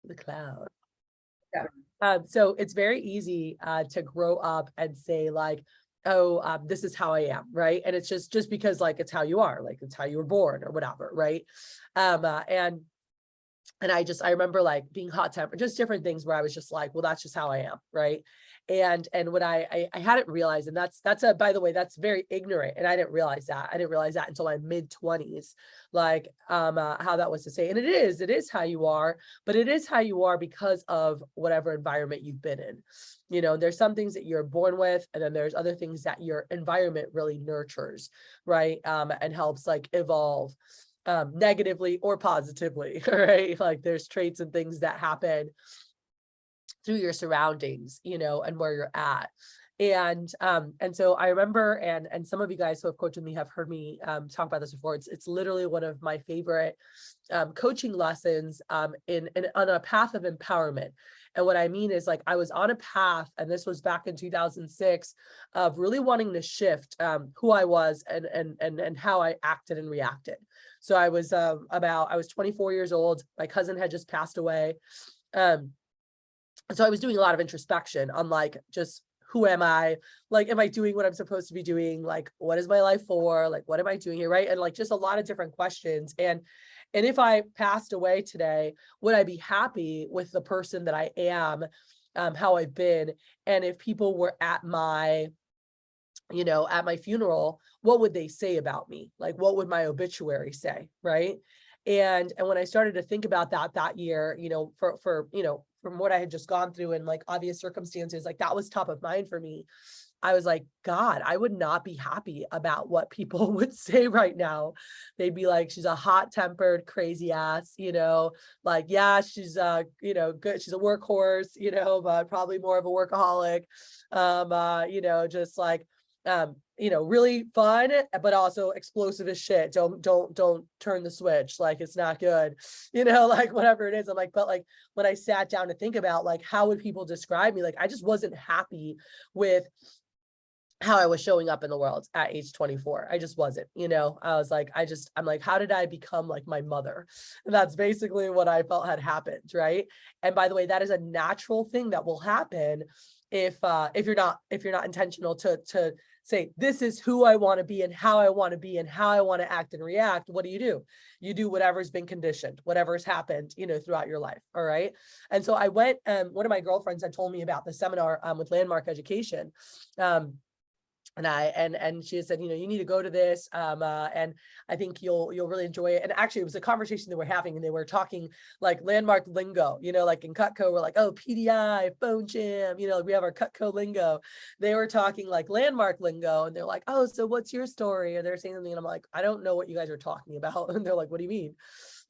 the cloud. Yeah. So it's very easy to grow up and say like, oh, this is how I am, right? And it's just because like it's how you are, like it's how you were born or whatever, right? And I remember like being hot tempered, just different things where I was just like, well, that's just how I am, right? And when I hadn't realized, and that's a, by the way, that's very ignorant, and I didn't realize that. I didn't realize that until my mid-20s, like how that was to say. And it is how you are, but it is how you are because of whatever environment you've been in. You know, there's some things that you're born with, and then there's other things that your environment really nurtures, right? And helps like evolve negatively or positively, right? Like there's traits and things that happen through your surroundings, you know, and where you're at. And so I remember, and some of you guys who have coached with me have heard me talk about this before. It's literally one of my favorite coaching lessons in on a path of empowerment. And what I mean is like I was on a path, and this was back in 2006, of really wanting to shift who I was and how I acted and reacted. So I was I was 24 years old. My cousin had just passed away. So I was doing a lot of introspection on like just who am I? Like, am I doing what I'm supposed to be doing? Like, what is my life for? Like, what am I doing here? Right. And like just a lot of different questions. And if I passed away today, would I be happy with the person that I am, how I've been? And if people were at my, you know, at my funeral, what would they say about me? Like, what would my obituary say? Right. And when I started to think about that year, you know, for you know, from what I had just gone through and like obvious circumstances, like that was top of mind for me. I was like, God, I would not be happy about what people would say right now. They'd be like, she's a hot tempered, crazy ass, you know, like, yeah, she's you know, good. She's a workhorse, you know, but probably more of a workaholic. You know, just like, you know, really fun, but also explosive as shit. Don't turn the switch. Like it's not good, you know, like whatever it is. I'm like, but like when I sat down to think about like, how would people describe me? Like, I just wasn't happy with how I was showing up in the world at age 24. I just wasn't, you know, I was like, I'm like, how did I become like my mother? And that's basically what I felt had happened. Right. And by the way, that is a natural thing that will happen if you're not intentional to say, this is who I want to be and how I want to be and how I want to act and react. What do? You do whatever's been conditioned, whatever's happened, you know, throughout your life. All right. And so I went, one of my girlfriends had told me about the seminar with Landmark Education. And she said, you know, you need to go to this, and I think you'll really enjoy it. And actually, it was a conversation they were having, and they were talking like Landmark lingo, you know, like in Cutco, we're like, oh, PDI, phone jam, you know, we have our Cutco lingo. They were talking like Landmark lingo, and they're like, oh, so what's your story? And they're saying something, and I'm like, I don't know what you guys are talking about. And they're like, what do you mean?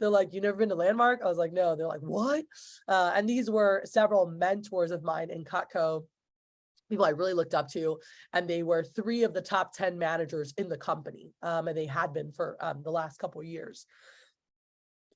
They're like, you never been to Landmark? I was like, no. They're like, what? And these were several mentors of mine in Cutco, people I really looked up to, and they were 3 of the top 10 managers in the company, and they had been for the last couple of years.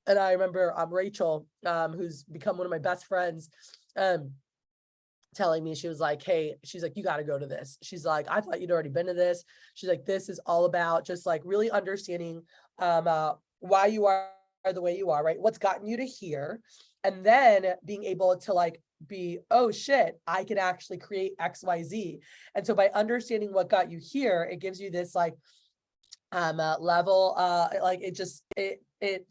And I remember Rachel, who's become one of my best friends, telling me, she was like, hey, she's like, you got to go to this. She's like, I thought you'd already been to this. She's like, this is all about just like really understanding why you are the way you are, right? What's gotten you to here, and then being able to like be, oh shit, I can actually create XYZ. And so by understanding what got you here, it gives you this like level, like it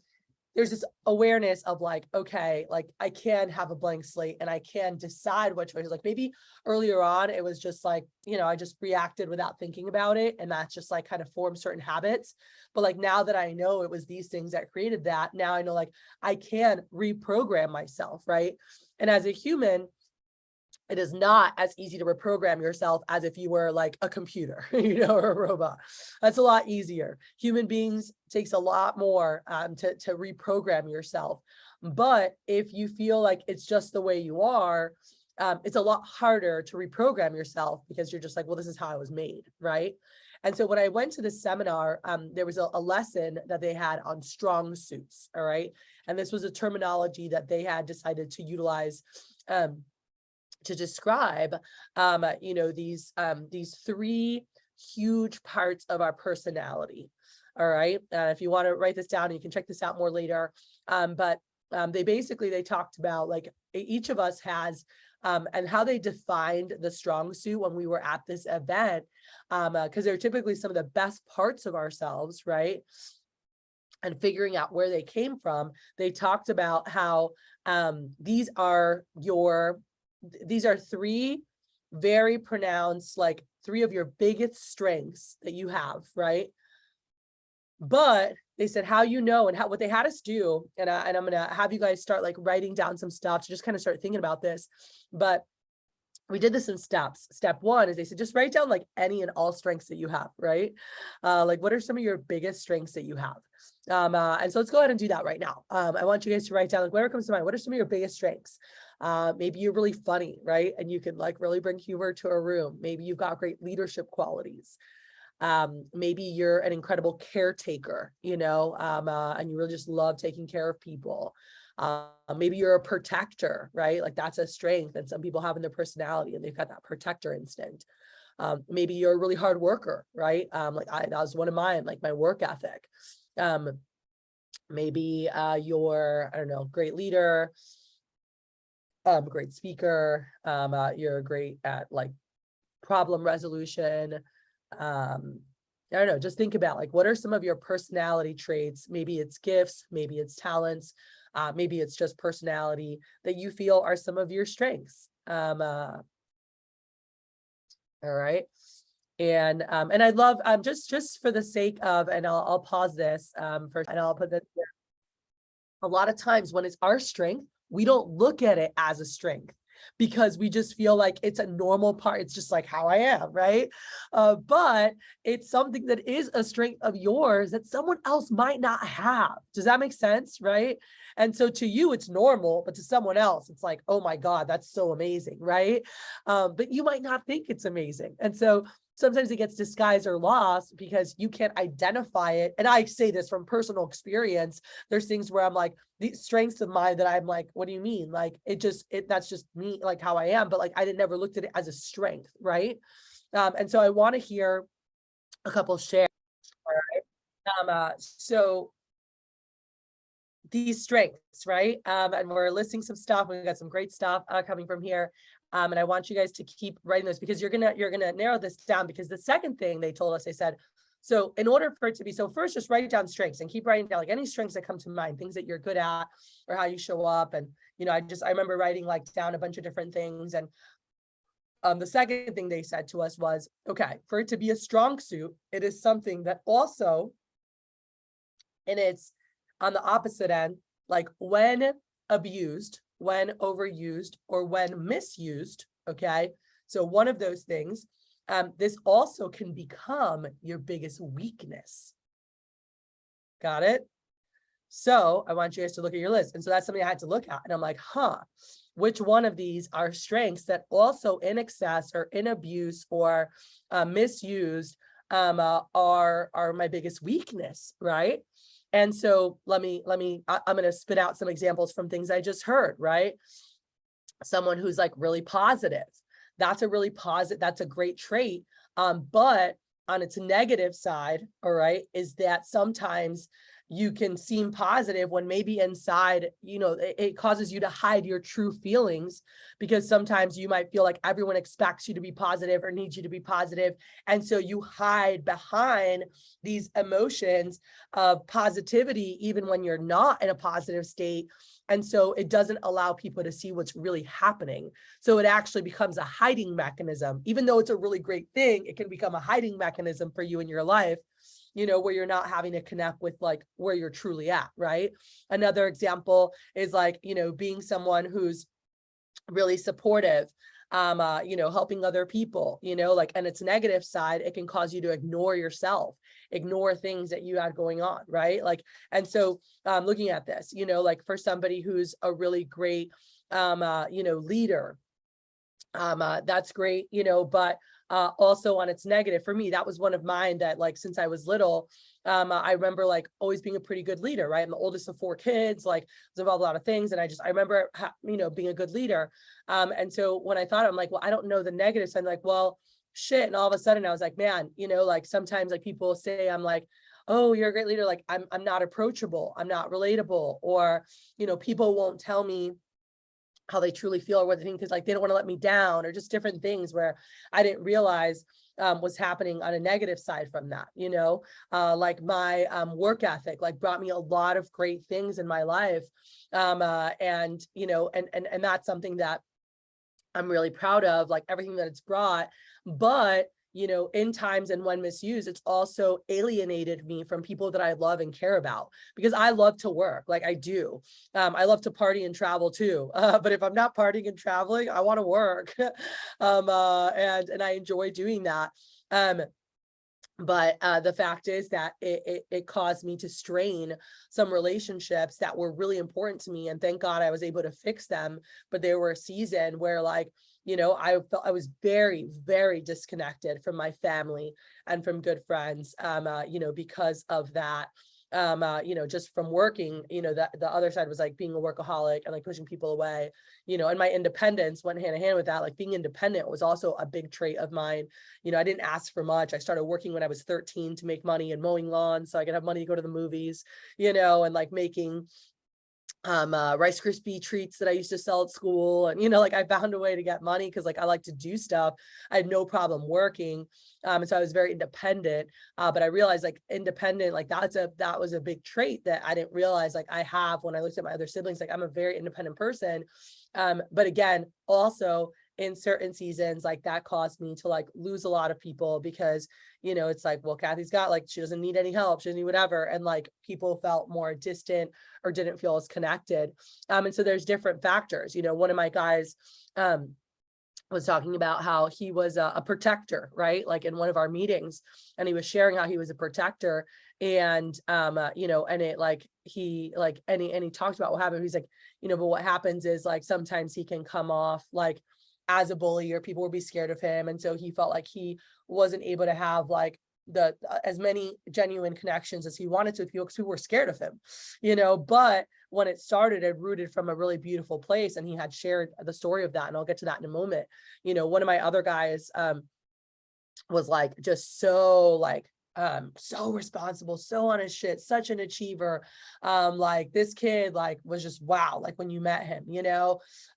there's this awareness of like, okay, like I can have a blank slate and I can decide what choices. Like maybe earlier on, it was just like, you know, I just reacted without thinking about it. And that's just like kind of formed certain habits. But like now that I know it was these things that created that, now I know like I can reprogram myself, right? And as a human, it is not as easy to reprogram yourself as if you were like a computer, you know, or a robot. That's a lot easier. Human beings takes a lot more to reprogram yourself. But if you feel like it's just the way you are, it's a lot harder to reprogram yourself because you're just like, well, this is how I was made, right? And so when I went to the seminar, there was a lesson that they had on strong suits, all right? And this was a terminology that they had decided to utilize to describe, you know, these 3 huge parts of our personality. All right. If you want to write this down, you can check this out more later. But they talked about like each of us has and how they defined the strong suit when we were at this event, because they're typically some of the best parts of ourselves, right? And figuring out where they came from. They talked about how these are three very pronounced, like three of your biggest strengths that you have, right? But they said how you know, and what they had us do, and I'm gonna have you guys start like writing down some stuff to just kind of start thinking about this. But we did this in steps. Step one is they said just write down like any and all strengths that you have, right? Like what are some of your biggest strengths that you have? And so let's go ahead and do that right now. I want you guys to write down like whatever comes to mind. What are some of your biggest strengths? Maybe you're really funny, right? And you can like really bring humor to a room. Maybe you've got great leadership qualities. Maybe you're an incredible caretaker, and you really just love taking care of people. Maybe you're a protector, right? Like that's a strength that some people have in their personality, and they've got that protector instinct. Maybe you're a really hard worker, right? That was one of mine, like my work ethic. Maybe you're, I don't know, great leader, great speaker. You're great at like problem resolution. I don't know, just think about like, what are some of your personality traits? Maybe it's gifts, maybe it's talents, maybe it's just personality that you feel are some of your strengths. All right. And I love, just for the sake of, and I'll pause this first, and I'll put this here. A lot of times when it's our strength, we don't look at it as a strength, because we just feel like it's a normal part. It's just like how I am, right? But it's something that is a strength of yours that someone else might not have. Does that make sense, right? And so to you, it's normal, but to someone else, it's like, oh my God, that's so amazing, right? But you might not think it's amazing. And so sometimes it gets disguised or lost because you can't identify it. And I say this from personal experience. There's things where I'm like, these strengths of mine that I'm like, what do you mean? Like, that's just me, like how I am. But like, I never looked at it as a strength, right? And so I want to hear a couple share. All right. So these strengths, right? And we're listing some stuff. We've got some great stuff coming from here. And I want you guys to keep writing those, because you're gonna narrow this down, because the second thing they told us, they said, so in order for it to be, so first just write down strengths and keep writing down like any strengths that come to mind, things that you're good at or how you show up. And, I remember writing like down a bunch of different things. And the second thing they said to us was, okay, for it to be a strong suit, it is something that also, and it's on the opposite end, like when abused, when overused, or when misused, okay? So one of those things, this also can become your biggest weakness. Got it? So I want you guys to look at your list. And so that's something I had to look at. And I'm like, which one of these are strengths that also in excess or in abuse or misused are my biggest weakness, right? And so I'm going to spit out some examples from things I just heard, right? Someone who's like really positive. That's a great trait. But on its negative side, all right, is that sometimes you can seem positive when maybe inside, it causes you to hide your true feelings, because sometimes you might feel like everyone expects you to be positive or needs you to be positive. And so you hide behind these emotions of positivity, even when you're not in a positive state. And so it doesn't allow people to see what's really happening. So it actually becomes a hiding mechanism. Even though it's a really great thing, it can become a hiding mechanism for you in your life, where you're not having to connect with like where you're truly at, right? Another example is like, being someone who's really supportive, helping other people, like, and its negative side, it can cause you to ignore yourself, ignore things that you had going on, right? Like, and so looking at this, like for somebody who's a really great, leader, that's great, but also on its negative, for me, that was one of mine that like, since I was little, I remember like always being a pretty good leader, right? I'm the oldest of 4 kids, like there's a lot of things. And I remember, being a good leader. And so when I thought, I'm like, well, I don't know the negatives. I'm like, well, shit. And all of a sudden I was like, man, like sometimes like people say I'm like, oh, you're a great leader. Like I'm not approachable. I'm not relatable. Or, people won't tell me how they truly feel or what they think because like they don't want to let me down, or just different things where I didn't realize was happening on a negative side from that. Like my work ethic like brought me a lot of great things in my life. And and that's something that I'm really proud of, like everything that it's brought. But, in times and when misused, it's also alienated me from people that I love and care about, because I love to work. Like I do. I love to party and travel too. But if I'm not partying and traveling, I want to work. And I enjoy doing that. Um, but the fact is that it caused me to strain some relationships that were really important to me, and thank God I was able to fix them. But there were a season where like, I felt I was very, very disconnected from my family and from good friends, because of that. Just from working, that the other side was like being a workaholic and like pushing people away, and my independence went hand in hand with that. Like being independent was also a big trait of mine. I didn't ask for much. I started working when I was 13 to make money and mowing lawns so I could have money to go to the movies, and like making Rice Krispie treats that I used to sell at school. And, like I found a way to get money because like I like to do stuff. I had no problem working. And so I was very independent. But I realized like independent, like that was a big trait that I didn't realize like I have when I looked at my other siblings. Like I'm a very independent person. But again, also in certain seasons, like that caused me to like lose a lot of people because, it's like, well, Kathy's got like, she doesn't need any help. She doesn't need whatever. And like people felt more distant or didn't feel as connected. And so there's different factors. One of my guys, was talking about how he was a protector, right? Like in one of our meetings, and he was sharing how he was a protector, and and it like he like and he talked about what happened. He's like, but what happens is like sometimes he can come off like as a bully, or people would be scared of him, and so he felt like he wasn't able to have like the as many genuine connections as he wanted to with people because people were scared of him, but when it started, it rooted from a really beautiful place, and he had shared the story of that, and I'll get to that in a moment. One of my other guys was like just so like so responsible, so on his shit, such an achiever. Like this kid like was just wow, like when you met him,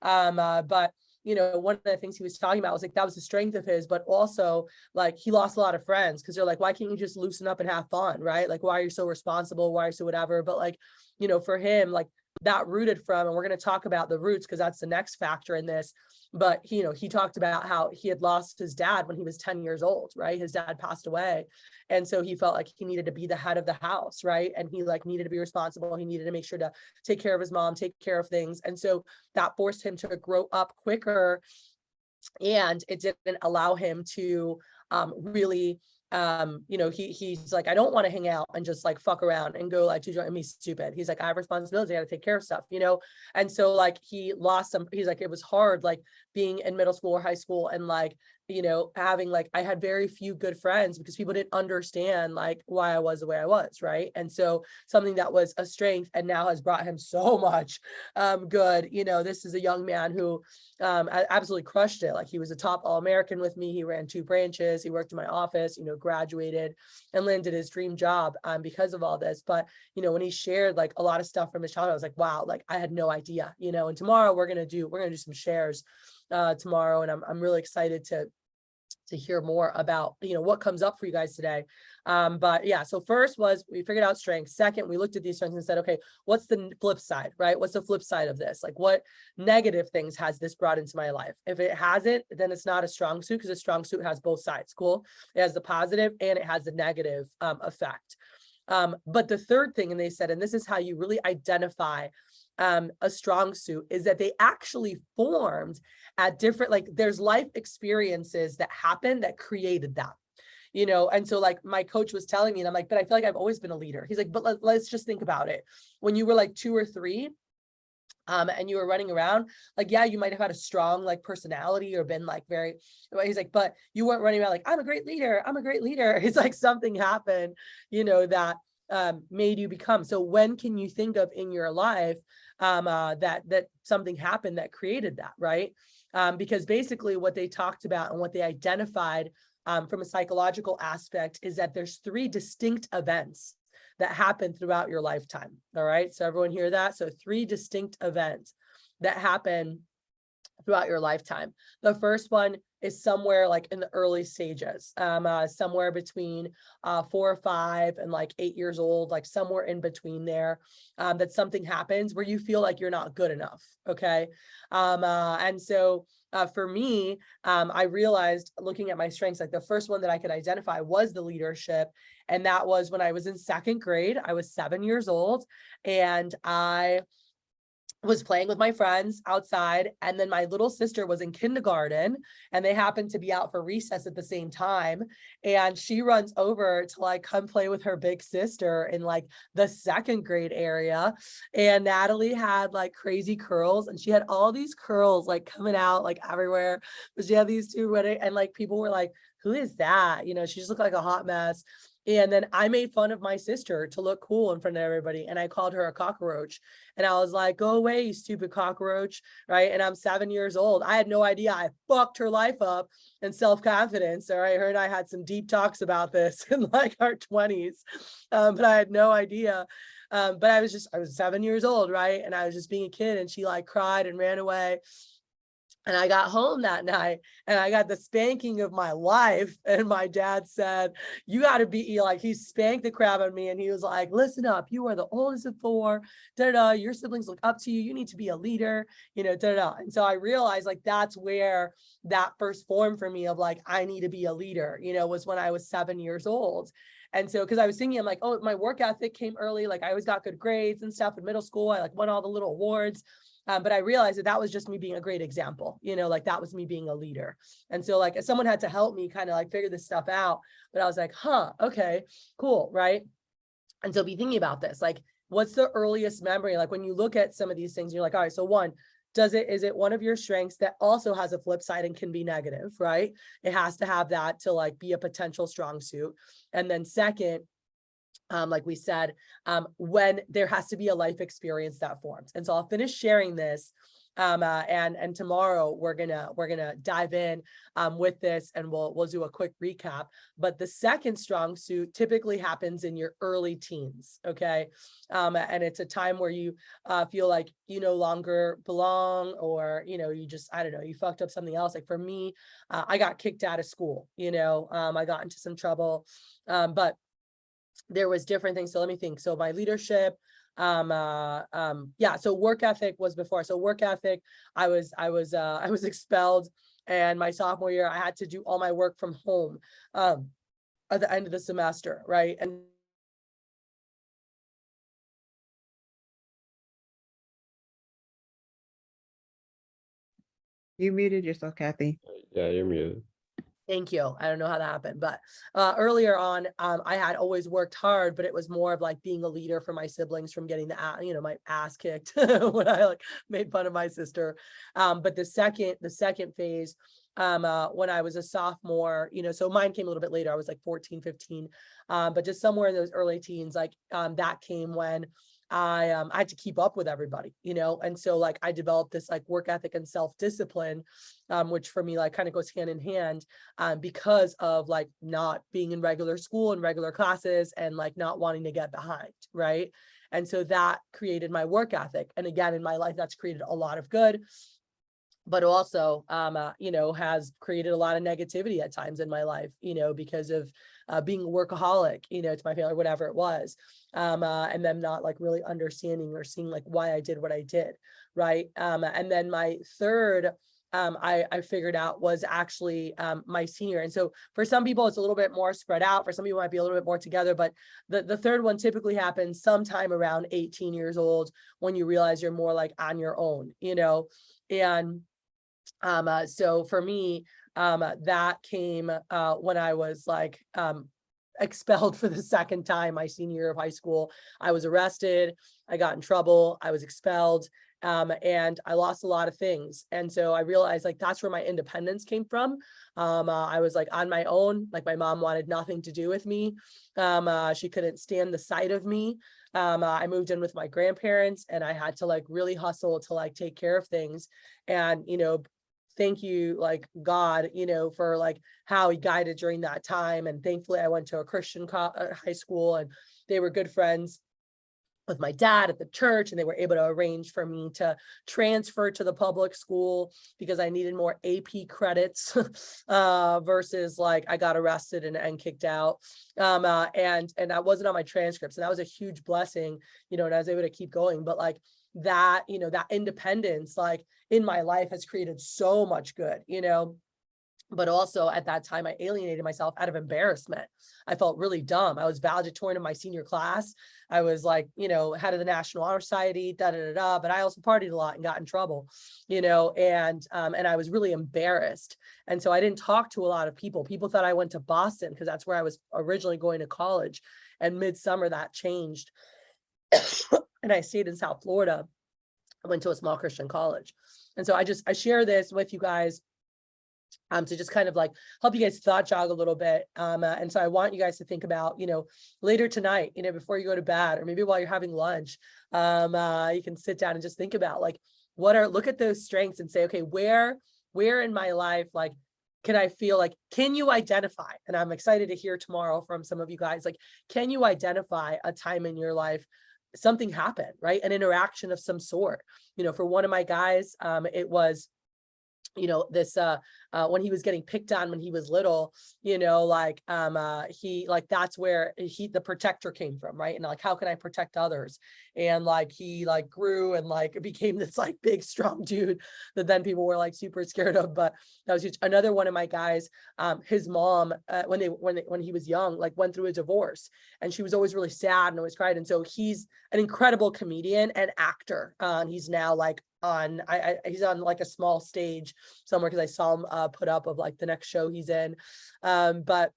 but one of the things he was talking about was like that was the strength of his, but also like he lost a lot of friends because they're like, why can't you just loosen up and have fun, right? Like, why are you so responsible? Why are you so whatever? But like, for him, like that rooted from, and we're going to talk about the roots because that's the next factor in this. But he talked about how he had lost his dad when he was 10 years old, right? His dad passed away. And so he felt like he needed to be the head of the house, right? And he like needed to be responsible. He needed to make sure to take care of his mom, take care of things. And so that forced him to grow up quicker, and it didn't allow him to really he's like, I don't want to hang out and just like fuck around and go like to join me stupid. He's like, I have responsibility, I got to take care of stuff, and so like he lost some, he's like, it was hard like being in middle school or high school and like having like, I had very few good friends because people didn't understand like why I was the way I was, right? And so something that was a strength and now has brought him so much good. This is a young man who absolutely crushed it. Like he was a top All-American with me. He ran 2 branches. He worked in my office, graduated and landed his dream job because of all this. But, when he shared like a lot of stuff from his childhood, I was like, wow, like I had no idea, and tomorrow we're going to do some shares tomorrow. And I'm really excited to hear more about what comes up for you guys today. But yeah, so first was we figured out strengths. Second, we looked at these strengths and said, okay, what's the flip side, right? What's the flip side of this? Like what negative things has this brought into my life? If it hasn't, then it's not a strong suit, because a strong suit has both sides. Cool. It has the positive and it has the negative effect. But the third thing, and they said, and this is how you really identify a strong suit, is that they actually formed at different, like there's life experiences that happened that created that, and so like my coach was telling me, and I'm like, but I feel like I've always been a leader. He's like, but let's just think about it. When you were like 2 or 3, and you were running around, like, yeah, you might have had a strong like personality or been like very, he's like, but you weren't running around like, I'm a great leader. I'm a great leader. It's like something happened, that made you become. So when can you think of in your life that something happened that created that, right? Because basically what they talked about and what they identified from a psychological aspect is that there's 3 distinct events that happen throughout your lifetime. All right. So everyone hear that? So 3 distinct events that happen throughout your lifetime. The first one is somewhere like in the early stages, somewhere between 4 or 5 and like 8 years old, like somewhere in between there, that something happens where you feel like you're not good enough. Okay. And so for me, I realized looking at my strengths, like the first one that I could identify was the leadership. And that was when I was in 2nd grade. I was 7 years old, and I was playing with my friends outside, and then my little sister was in kindergarten, and they happened to be out for recess at the same time, and she runs over to like come play with her big sister in like the 2nd grade area. And Natalie had like crazy curls, and she had all these curls like coming out like everywhere, but she had these 2 wedding, and like people were like, who is that? You know, she just looked like a hot mess. And then I made fun of my sister to look cool in front of everybody, and I called her a cockroach. And I was like, go away, you stupid cockroach, right? And I'm 7 years old. I had no idea I fucked her life up in self-confidence. All right, her and I had some deep talks about this in like our 20s, but I had no idea. But I was 7 years old, right? And I was just being a kid, and she like cried and ran away. And I got home that night, and I got the spanking of my life. And my dad said, you got to be like, he spanked the crap out of me. And he was like, listen up, you are the oldest of 4, your siblings look up to you. You need to be a leader, And so I realized like, that's where that first form for me of like, I need to be a leader, was when I was 7 years old. And so, cause I was thinking, I'm like, oh, my work ethic came early. Like I always got good grades and stuff in middle school. I like won all the little awards. But I realized that was just me being a great example, like that was me being a leader. And so like someone had to help me kind of like figure this stuff out. But I was like, okay, cool, right? And so be thinking about this, like, what's the earliest memory? Like when you look at some of these things, you're like, all right, so one, is it one of your strengths that also has a flip side and can be negative, right? It has to have that to like be a potential strong suit. And then second, like we said, when there has to be a life experience that forms. And so I'll finish sharing this. And tomorrow we're gonna dive in with this, and we'll do a quick recap. But the second strong suit typically happens in your early teens, okay? And it's a time where you feel like you no longer belong, or you just, I don't know, you fucked up something else. Like for me, I got kicked out of school. I got into some trouble, but there was different things. So let me think. So my leadership, so work ethic was before. So work ethic, I was expelled, and my sophomore year I had to do all my work from home at the end of the semester, right? And You muted yourself, Kathy. Yeah, you're muted. thank you. I don't know how that happened, but earlier on, I had always worked hard, but it was more of like being a leader for my siblings from getting my ass kicked when I like made fun of my sister. But the second phase, when I was a sophomore, so mine came a little bit later. I was like 14, 15, but just somewhere in those early teens, like that came when I had to keep up with everybody, and so like I developed this like work ethic and self-discipline, which for me like kind of goes hand in hand, because of like not being in regular school and regular classes, and like not wanting to get behind, right? And so that created my work ethic. And again, in my life, that's created a lot of good, but also, has created a lot of negativity at times in my life, because of being a workaholic, to my family, whatever it was, and them not like really understanding or seeing like why I did what I did, right? And then my third, I figured out was actually my senior. And so for some people, it's a little bit more spread out. For some people, it might be a little bit more together. But the third one typically happens sometime around 18 years old, when you realize you're more like on your own, and so for me, that came when I was like expelled for the second time my senior year of high school. I was arrested, I got in trouble, I was expelled, and I lost a lot of things. And so I realized like that's where my independence came from. I was like on my own, like my mom wanted nothing to do with me. She couldn't stand the sight of me. I moved in with my grandparents, and I had to like really hustle to like take care of things. And thank you, like God, for like how he guided during that time. And thankfully I went to a Christian high school, and they were good friends with my dad at the church, and they were able to arrange for me to transfer to the public school because I needed more AP credits versus like I got arrested and kicked out. And that wasn't on my transcripts, and that was a huge blessing, you know, and I was able to keep going. But like that, you know, that independence like in my life has created so much good, you know. But also at that time, I alienated myself out of embarrassment. I felt really dumb. I was valedictorian of my senior class. I was like, you know, head of the National Honor Society, da da da da. But I also partied a lot and got in trouble, you know, and I was really embarrassed. And so I didn't talk to a lot of people. People thought I went to Boston because that's where I was originally going to college. And midsummer that changed, and I stayed in South Florida. I went to a small Christian college, and so I share this with you guys to just kind of like help you guys thought jog a little bit. And so I want you guys to think about, you know, later tonight, you know, before you go to bed, or maybe while you're having lunch, you can sit down and just think about like, look at those strengths and say, okay, where in my life, like, can I feel like, can you identify? And I'm excited to hear tomorrow from some of you guys, like, can you identify a time in your life something happened, right? An interaction of some sort, you know, for one of my guys, it was, you know, this when he was getting picked on when he was little, you know, like he like that's where the protector came from, right? And like, how can I protect others? And like he like grew and like became this like big strong dude that then people were like super scared of. But that was huge. Another one of my guys, his mom when he was young, like went through a divorce, and she was always really sad and always cried. And so he's an incredible comedian and actor. He's now like he's on like a small stage somewhere, because I saw him put up of like the next show he's in. But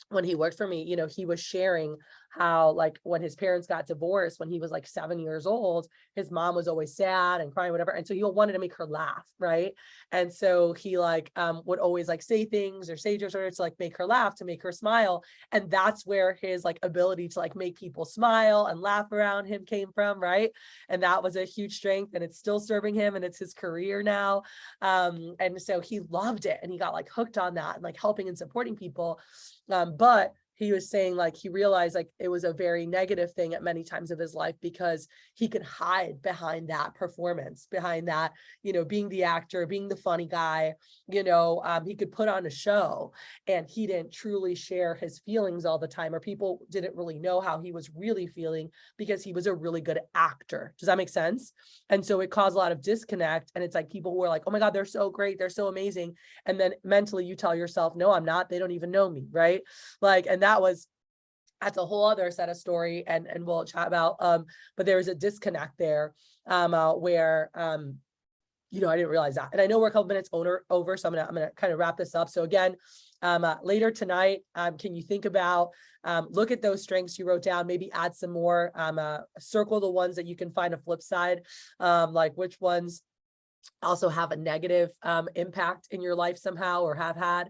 when he worked for me, you know, he was sharing how like when his parents got divorced when he was like 7 years old, his mom was always sad and crying, whatever. And so he wanted to make her laugh, right? And so he like would always like say things or say to her to like make her laugh, to make her smile. And that's where his like ability to like make people smile and laugh around him came from, right? And that was a huge strength, and it's still serving him, and it's his career now. And so he loved it, and he got like hooked on that and like helping and supporting people. But he was saying like he realized like it was a very negative thing at many times of his life, because he could hide behind that performance, behind that, you know, being the actor, being the funny guy, you know, he could put on a show, and he didn't truly share his feelings all the time, or people didn't really know how he was really feeling, because he was a really good actor. Does that make sense? And so it caused a lot of disconnect. And it's like people who were like, oh my God, they're so great, they're so amazing. And then mentally you tell yourself, no, I'm not, they don't even know me, right? Like, and that's a whole other set of story, and we'll chat about, but there was a disconnect there, where you know, I didn't realize that. And I know we're a couple minutes over, so I'm gonna kind of wrap this up. So again, later tonight, can you think about, look at those strengths you wrote down, maybe add some more, circle the ones that you can find a flip side, like which ones also have a negative impact in your life somehow, or have had.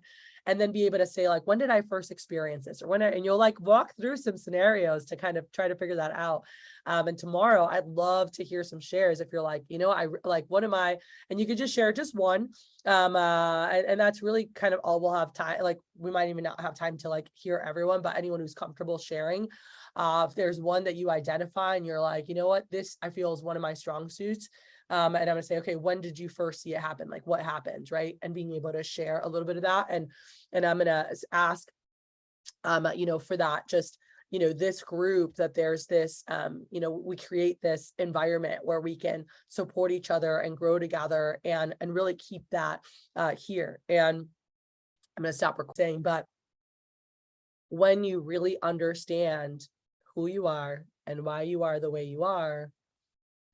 And then be able to say like, when did I first experience this? Or and you'll like walk through some scenarios to kind of try to figure that out. And tomorrow I'd love to hear some shares. If you're like, you know, I like, what am I, and you could just share just one. And that's really kind of all we'll have time. Like we might even not have time to like hear everyone, but anyone who's comfortable sharing, if there's one that you identify and you're like, you know what, this I feel is one of my strong suits. And I'm gonna say, okay, when did you first see it happen? Like what happened, right? And being able to share a little bit of that. And I'm gonna ask, you know, for that, just, you know, this group, that there's this, you know, we create this environment where we can support each other and grow together, and really keep that here. And I'm gonna stop saying, but when you really understand who you are and why you are the way you are,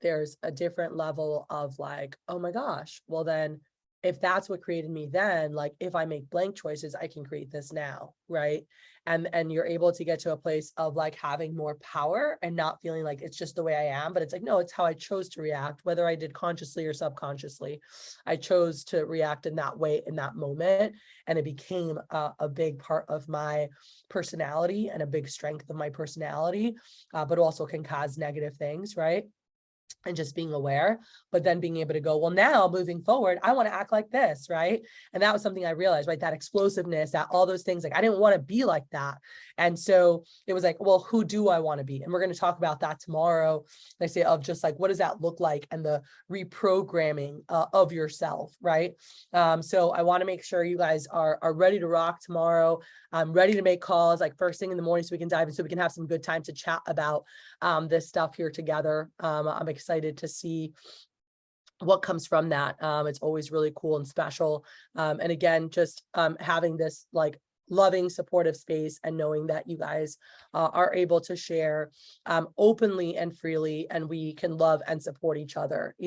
there's a different level of like, oh my gosh, well then if that's what created me then, like if I make blank choices, I can create this now, right? And you're able to get to a place of like having more power and not feeling like it's just the way I am, but it's like, no, it's how I chose to react, whether I did consciously or subconsciously. I chose to react in that way in that moment, and it became a big part of my personality and a big strength of my personality, but also can cause negative things, right? and just being aware, but then being able to go, well, now moving forward, I want to act like this, right? And that was something I realized, right? That explosiveness, that all those things, like I didn't want to be like that. And so it was like, well, who do I want to be? And we're going to talk about that tomorrow. I say of just like, what does that look like? And the reprogramming of yourself, right? So I want to make sure you guys are ready to rock tomorrow. I'm ready to make calls like first thing in the morning so we can dive in, so we can have some good time to chat about this stuff here together. I'm excited to see what comes from that. It's always really cool and special. And again, just having this like loving, supportive space and knowing that you guys are able to share openly and freely, and we can love and support each other.